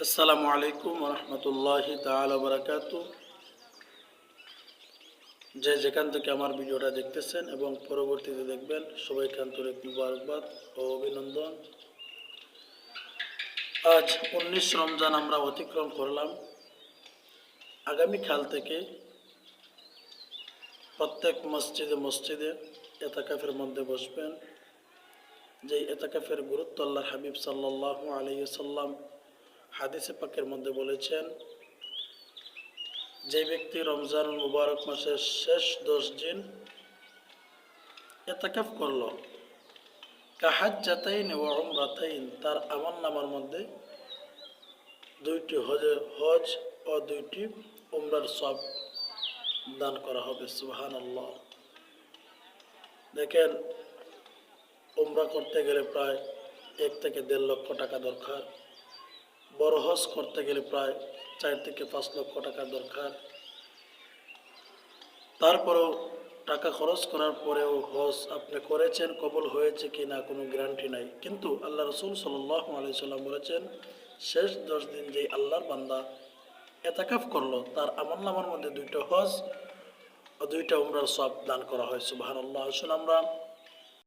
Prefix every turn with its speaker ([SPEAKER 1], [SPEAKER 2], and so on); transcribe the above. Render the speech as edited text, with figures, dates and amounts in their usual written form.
[SPEAKER 1] আসসালামু আলাইকুম রহমতুল্লাহি তাআলা বারাকাতু। যে যেখান থেকে আমার ভিডিওটা দেখতেছেন এবং পরবর্তীতে দেখবেন, সবাইকে আন্তরিক মুবারকবাদ ও অভিনন্দন। আজ 19 রমজান আমরা অতিক্রম করলাম। আগামীকাল থেকে প্রত্যেক মসজিদে মসজিদে এতেকাফের মধ্যে বসবেন। যে এতেকাফের গুরুত্ব আল্লাহর হাবিব সাল্লাল্লাহু আলাইহি ওয়াসাল্লাম হাদিসে পাকের মধ্যে বলেছেন, যে ব্যক্তি রমজান মুবারক মাসের শেষ 10 দিন এতেকাফ করল, কাহাজ্জাতাইন ওয়া উমরাতাইন, তার আমলনামার মধ্যে 2টি হজ ও 2টি উমরার সওয়াব দান করা হবে। সুবহানাল্লাহ। দেখেন, উমরা করতে গেলে প্রায় 1 থেকে 1.5 লক্ষ টাকা দরকার। বড় হজ করতে গেলে প্রায় 4 থেকে 5 লক্ষ টাকা দরকার। তারপরেও টাকা খরচ করার পরেও হজ আপনি করেছেন, কবুল হয়েছে কি না কোনো গ্যারান্টি নাই। কিন্তু আল্লাহ রাসূল সাল্লাল্লাহু আলাইহি সাল্লাম বলেছেন, শেষ 10 দিন যেই আল্লাহর বান্দা এতেকাফ করলো, তার আমলনামার মধ্যে 2টা হজ ও 2টা উমরার সওয়াব দান করা হয়। সুবহানাল্লাহ। আসুন আমরা